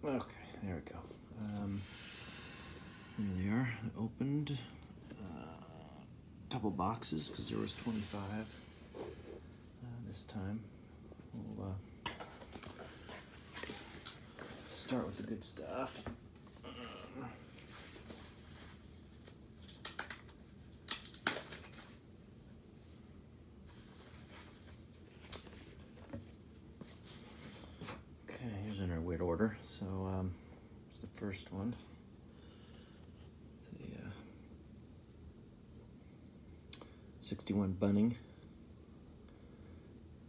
Okay, there we go. There they are. I opened a couple boxes because there was 25 this time. We'll start with the good stuff. Okay, here's in our weird order. So the first one. The 61 Bunning.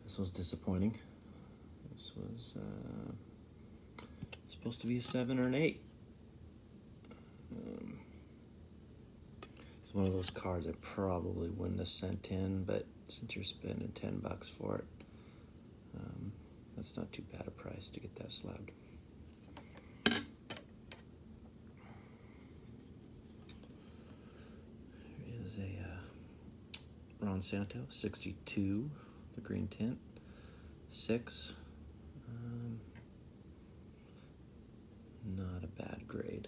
This was disappointing. This was supposed to be a 7 or an 8. It's one of those cards I probably wouldn't have sent in, but since you're spending $10 for it, that's not too bad a price to get that slabbed. Here is a Ron Santo 62, the green tint, 6. Not a bad grade.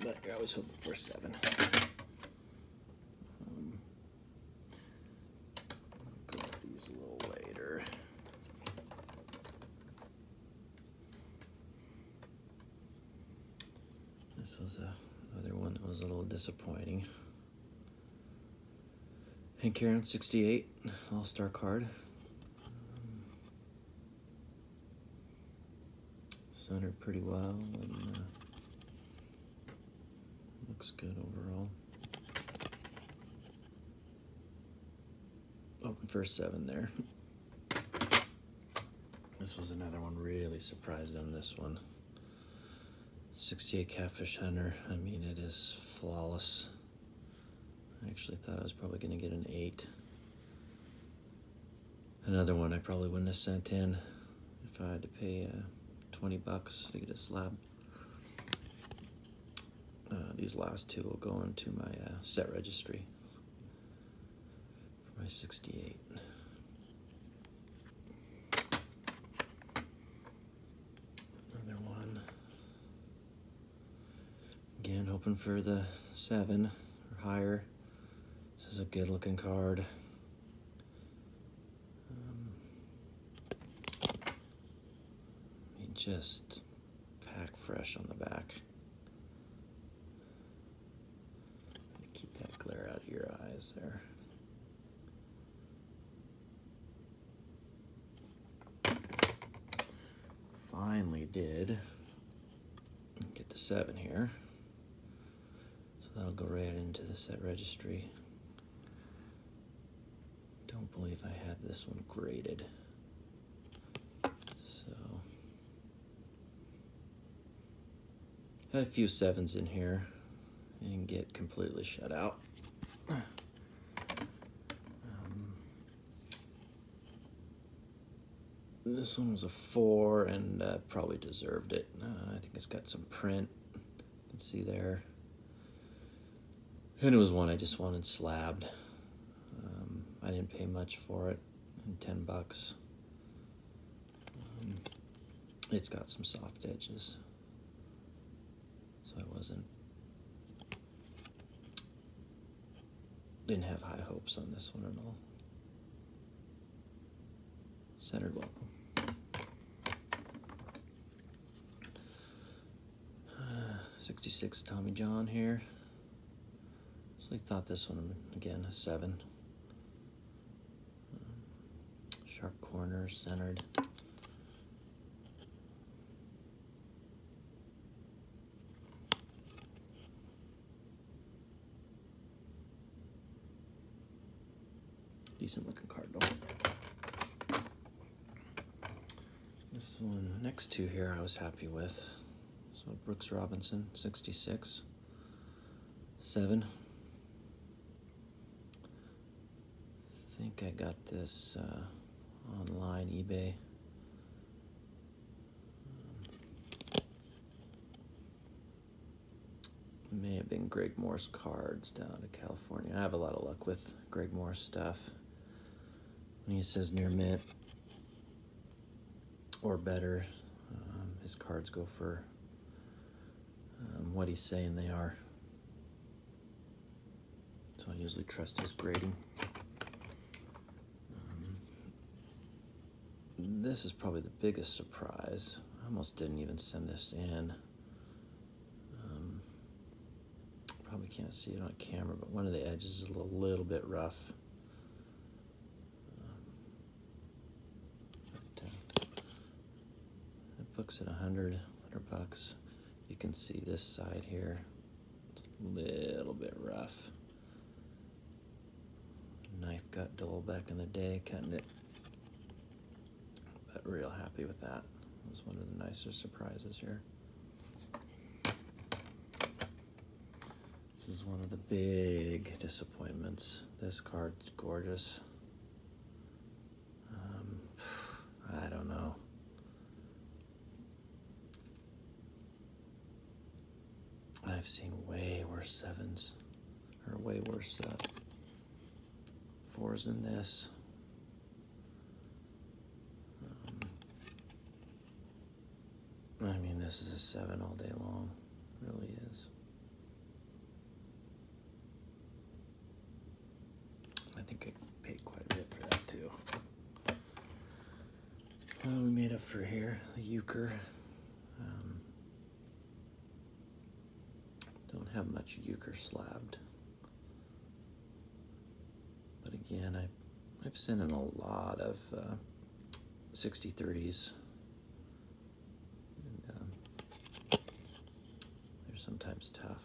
But you're always hoping for a 7. I'll go with these a little later. This was another one that was a little disappointing. Hank Aaron 68, All-Star card. Centered pretty well and looks good overall. Open for a 7 there. This was another one, really surprised on this one. 68 Catfish Hunter. I mean, it is flawless. I actually thought I was probably going to get an 8. Another one I probably wouldn't have sent in if I had to pay $20 to get a slab. These last two will go into my set registry for my 68. Another one. Again, hoping for the 7 or higher. This is a good looking card. Just pack fresh on the back. Keep that glare out of your eyes there. Finally did get the 7 here. So that'll go right into the set registry. Don't believe I have this one graded. So had a few 7s in here and get completely shut out. This one was a 4 and probably deserved it. I think it's got some print, you can see there. And it was one I just wanted slabbed. I didn't pay much for it, $10. It's got some soft edges, so I didn't have high hopes on this one at all. Centered welcome. 66 Tommy John here. So I thought this one, again, a 7. Sharp corners, centered. Decent looking card though. This one, next two here I was happy with. So Brooks Robinson, 66, 7. I think I got this online, eBay. May have been Greg Morse cards down to California. I have a lot of luck with Greg Morse stuff. When he says near mint or better, his cards go for what he's saying they are. So I usually trust his grading. This is probably the biggest surprise. I almost didn't even send this in. Probably can't see it on camera, but one of the edges is a little bit rough. It books at $100 bucks. You can see this side here. It's a little bit rough. Knife got dull back in the day, cutting it. But real happy with that. It was one of the nicer surprises here. This is one of the big disappointments. This card's gorgeous. I don't know. I've seen way worse sevens, or way worse fours than this. I mean, this is a 7 all day long. It really is. I think I paid quite a bit for that too. We made up for here, the euchre. Don't have much euchre slabbed. But again, I've sent in a lot of 63s. And they're sometimes tough.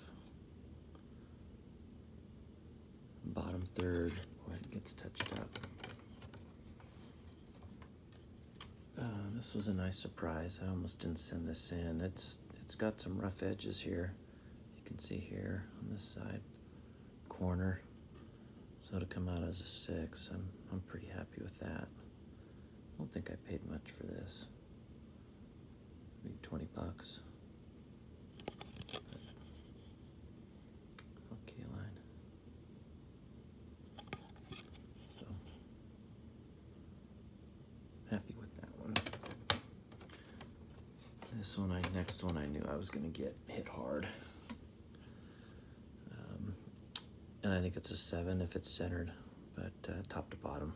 Bottom third, boy, it gets touched up. This was a nice surprise. I almost didn't send this in. It's got some rough edges here. You can see here on this side corner. So to come out as a 6, I'm pretty happy with that. I don't think I paid much for this. Maybe 20 bucks. Okay, line. So happy with that one. This one, next one I knew I was gonna get hit hard. And I think it's a 7 if it's centered, but top to bottom.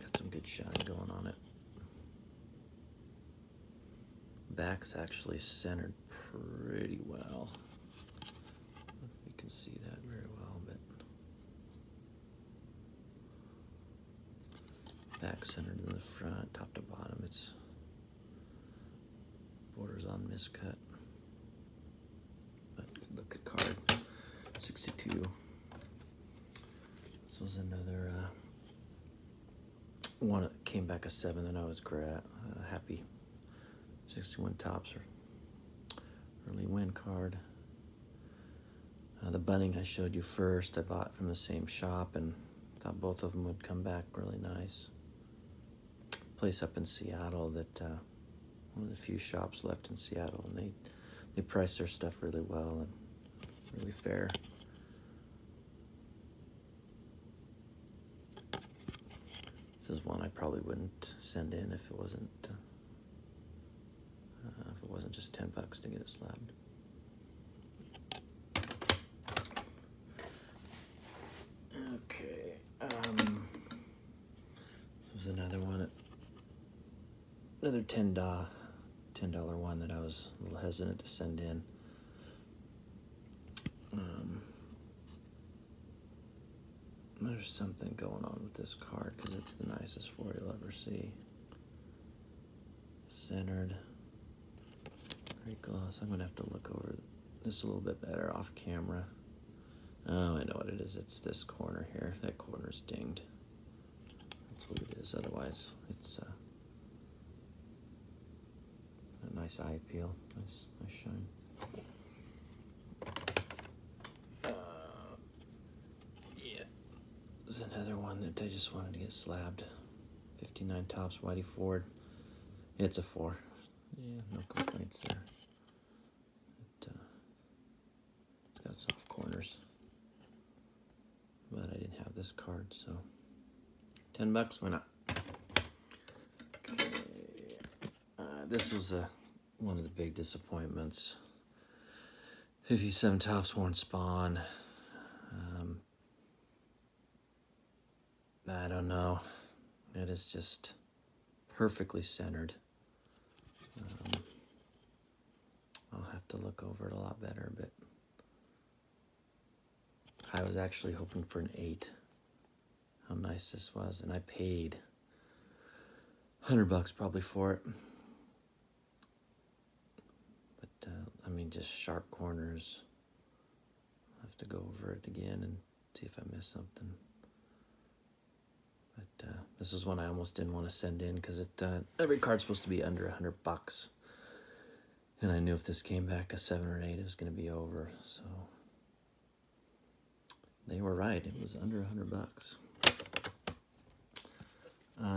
Got some good shine going on it. Back's actually centered pretty well. I don't know if you can see that very well, but back centered in the front, top to bottom. It's borders on miscut. Look at card 62. This was another one that came back a 7 and I was happy. 61 tops, early win card. The bunning I showed you first, I bought from the same shop and thought both of them would come back really nice. Place up in Seattle that one of the few shops left in Seattle, and they price their stuff really well and really fair. This is one I probably wouldn't send in if it wasn't just 10 bucks to get it slabbed. Okay, this was another one, another $10 one that I was a little hesitant to send in. There's something going on with this card because it's the nicest 4 you'll ever see. Centered. Great gloss. I'm gonna have to look over this a little bit better off camera. Oh, I know what it is. It's this corner here. That corner's dinged. That's what it is. Otherwise, it's a nice eye appeal. Nice shine. This is another one that I just wanted to get slabbed. 59 tops, Whitey Ford. It's a 4. Yeah, no complaints there. It's got soft corners. this card, so $10, why not? Okay. This was one of the big disappointments. 57 Tops Worn Spawn. I don't know. It is just perfectly centered. I'll have to look over it a lot better, but I was actually hoping for an 8. How nice this was, and I paid $100 probably for it. But I mean, just sharp corners. I'll have to go over it again and see if I missed something. But this is one I almost didn't want to send in because every card's supposed to be under $100. And I knew if this came back a 7 or 8, it was going to be over. So they were right. It was under $100.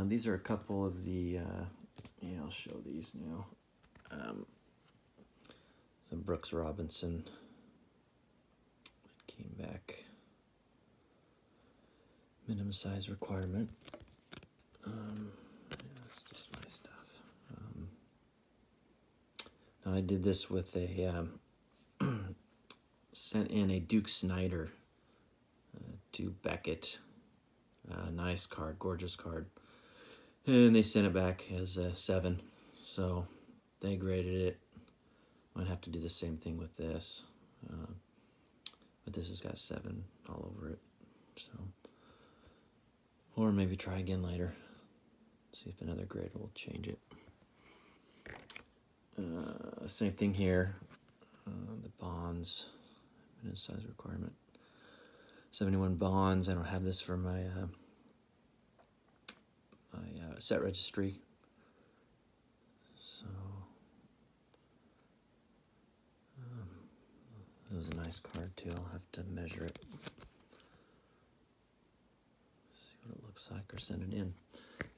These are a couple of the, yeah, I'll show these now. Some Brooks Robinson. It came back. Minimum size requirement. Yeah, it's just my stuff. Now I did this with a, sent in a Duke Snyder to Beckett. Nice card, gorgeous card. And they sent it back as a 7. So they graded it. Might have to do the same thing with this. But this has got 7 all over it. So, or maybe try again later. See if another grader will change it. Same thing here. The bonds, minimum size requirement. 71 bonds. I don't have this for my set registry. So it was a nice card too. I'll have to measure it. See what it looks like or send it in.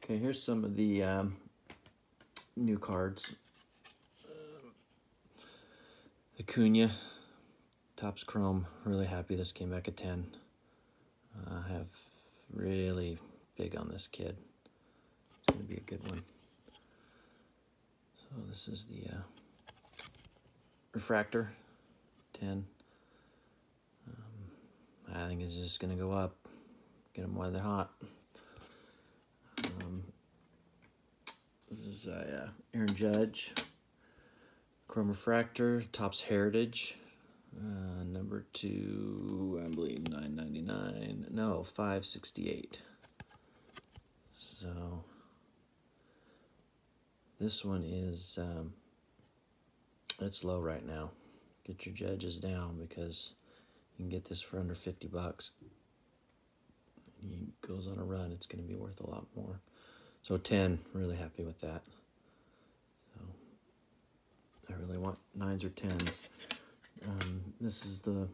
Okay, here's some of the new cards. Acuna, Topps Chrome. Really happy this came back at 10. I have really big on this kid. It's going to be a good one. So this is the refractor, 10. I think it's just going to go up. Get them while they're hot. This is Aaron Judge, Chrome Refractor, Topps Heritage, number 2, I believe $9.99. No, $5.68. So this one is it's low right now. Get your Judges down because you can get this for under $50. He goes on a run, it's going to be worth a lot more. So 10, really happy with that. So I really want 9s or 10s. This is the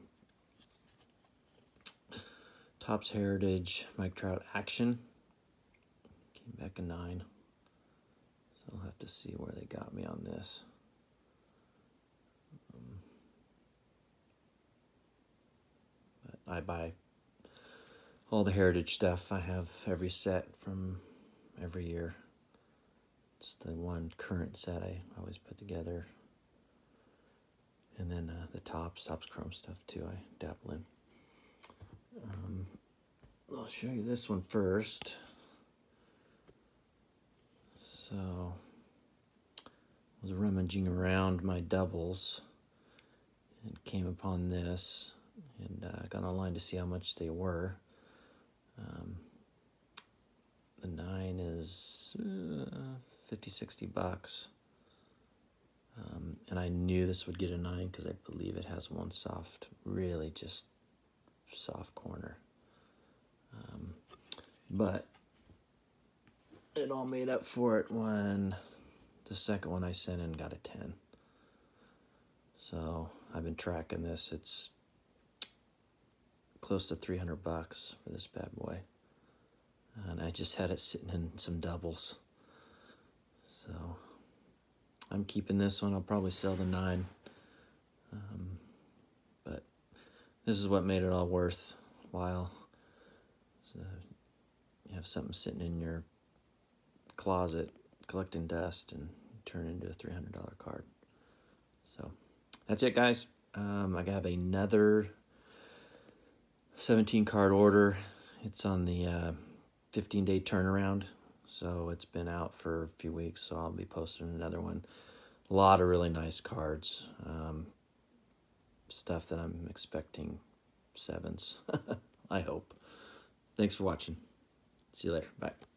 Topps Heritage Mike Trout Action. Came back a 9. So I'll have to see where they got me on this. But I buy all the Heritage stuff. I have every set from every year. It's the one current set I always put together. And then the Topps Chrome stuff too, I dabble in. I'll show you this one first. So, I was rummaging around my doubles and came upon this, and got online to see how much they were. The 9 is $50-$60. And I knew this would get a 9 because I believe it has one soft, really just soft corner. But it all made up for it when the second one I sent in got a 10. So I've been tracking this. It's close to $300 for this bad boy. And I just had it sitting in some doubles. So I'm keeping this one. I'll probably sell the 9. But this is what made it all worthwhile. You have something sitting in your closet collecting dust and turn into a $300 card. So that's it, guys. I have another 17 card order. It's on the 15-day turnaround, so it's been out for a few weeks, so I'll be posting another one. A lot of really nice cards, stuff that I'm expecting sevens. I hope. Thanks for watching. See you later. Bye.